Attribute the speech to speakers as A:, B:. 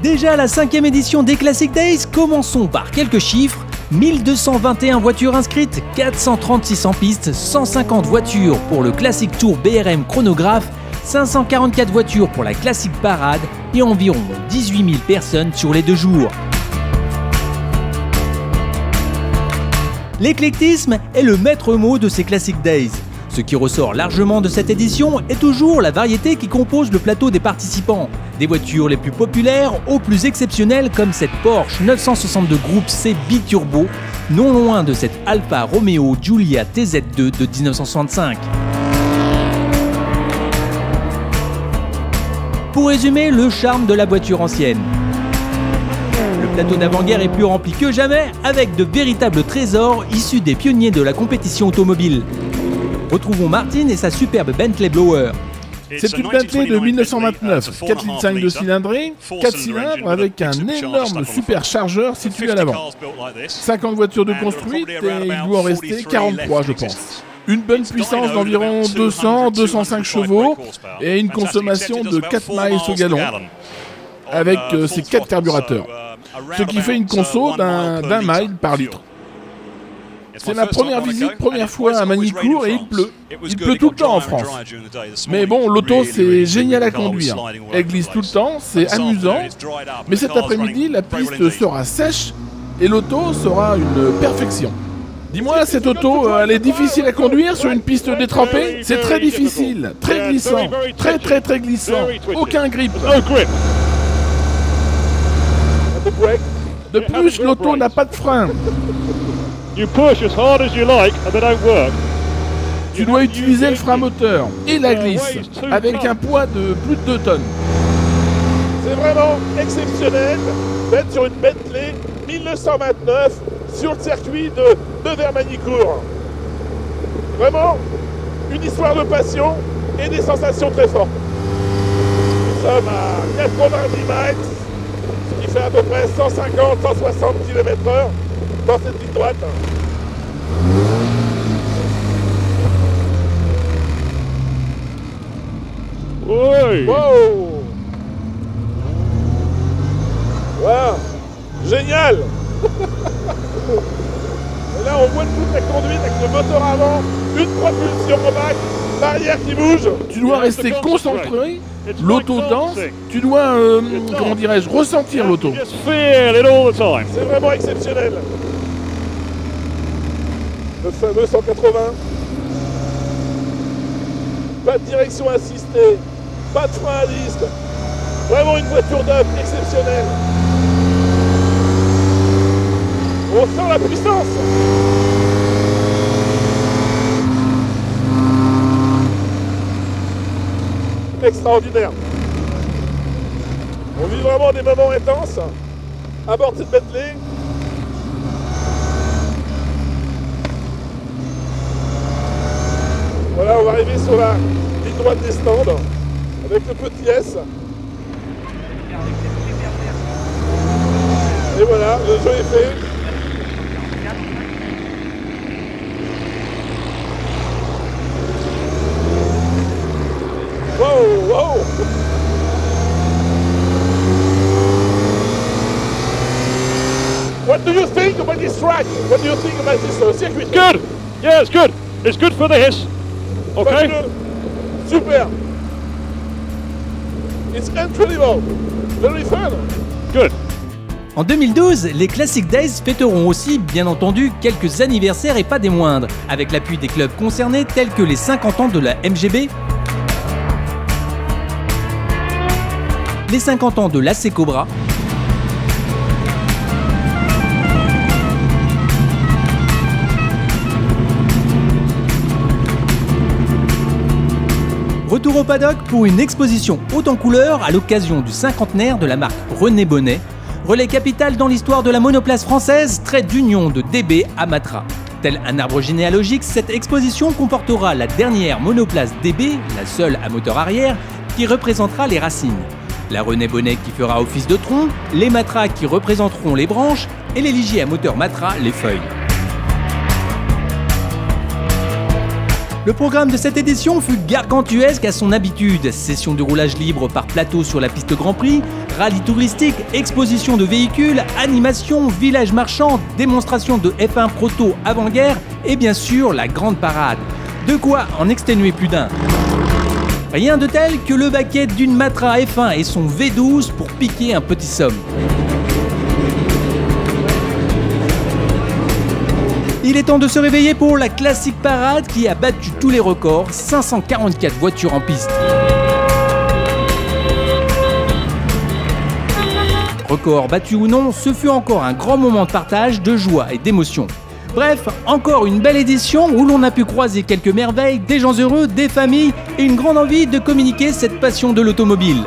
A: Déjà la 5e édition des Classic Days, commençons par quelques chiffres. 1221 voitures inscrites, 436 en piste, 150 voitures pour le Classic Tour BRM chronographe, 544 voitures pour la Classic Parade et environ 18 000 personnes sur les 2 jours. L'éclectisme est le maître mot de ces Classic Days. Ce qui ressort largement de cette édition est toujours la variété qui compose le plateau des participants. Des voitures les plus populaires aux plus exceptionnelles comme cette Porsche 962 Groupe C Biturbo, non loin de cette Alfa Romeo Giulia TZ2 de 1965. Pour résumer, le charme de la voiture ancienne. Le plateau d'avant-guerre est plus rempli que jamais, avec de véritables trésors issus des pionniers de la compétition automobile. Retrouvons Martin et sa superbe Bentley Blower.
B: C'est une Bentley de 1929, 4,5 litres de cylindrée, 4 cylindres avec un énorme superchargeur situé à l'avant. 50 voitures de construite et il doit en rester 43 je pense. Une bonne puissance d'environ 200-205 chevaux et une consommation de 4 miles au gallon avec ses 4 carburateurs. Ce qui fait une conso d'un mile par litre. C'est ma première visite, première fois à Magny-Cours et il pleut. Il pleut tout le temps en France. Mais bon, l'auto c'est génial à conduire. Elle glisse tout le temps, c'est amusant. Mais cet après-midi, la piste sera sèche et l'auto sera une perfection. Dis-moi, cette auto, elle est difficile à conduire sur une piste détrempée? C'est très difficile, très glissant, très glissant. Aucun grip. De plus, l'auto n'a pas de frein. Tu dois utiliser le frein moteur et la glisse avec un poids de plus de 2 tonnes.
C: C'est vraiment exceptionnel d'être sur une Bentley 1929 sur le circuit de Vermagny-Cours. Vraiment une histoire de passion et des sensations très fortes. Nous sommes à 90 miles, ce qui fait à peu près 150-160 km/h dans cette ligne droite.
D: Oui.
C: Wow! Wow! Génial! Et là on voit toute la conduite avec le moteur avant, une propulsion au bac, l'arrière qui bouge.
B: Tu dois rester concentré, l'auto danse, tu dois, comment dirais-je, ressentir l'auto.
C: C'est vraiment exceptionnel. Le fameux 180. Pas de direction assistée, pas de frein à disque. Vraiment une voiture d'œuvre exceptionnelle. On sent la puissance. Extraordinaire. On vit vraiment des moments intenses à bord de cette Bentley. Voilà, on va arriver sur la ligne droite des stands avec le petit S. Et voilà, le jeu est fait. Wow, wow! What do you think about this track? What do you think about this circuit?
D: Good! Yeah, it's good. It's good for the hiss. Okay?
C: Super! It's incredible! Very fun!
D: Good.
A: En 2012, les Classic Days fêteront aussi, bien entendu, quelques anniversaires et pas des moindres, avec l'appui des clubs concernés tels que les 50 ans de la MGB, les 50 ans de l'AC Cobra, retour au paddock pour une exposition haute en couleurs à l'occasion du cinquantenaire de la marque René Bonnet, relais capital dans l'histoire de la monoplace française, trait d'union de DB à Matra. Tel un arbre généalogique, cette exposition comportera la dernière monoplace DB, la seule à moteur arrière, qui représentera les racines. La René Bonnet qui fera office de tronc, les Matra qui représenteront les branches et les Ligier à moteur Matra les feuilles. Le programme de cette édition fut gargantuesque à son habitude. Session de roulage libre par plateau sur la piste Grand Prix, rallye touristique, exposition de véhicules, animation, village marchand, démonstration de F1 proto avant-guerre et bien sûr la grande parade. De quoi en exténuer plus d'un. Rien de tel que le baquet d'une Matra F1 et son V12 pour piquer un petit somme. Il est temps de se réveiller pour la classique parade qui a battu tous les records, 544 voitures en piste. Record battu ou non, ce fut encore un grand moment de partage, de joie et d'émotion. Bref, encore une belle édition où l'on a pu croiser quelques merveilles, des gens heureux, des familles et une grande envie de communiquer cette passion de l'automobile.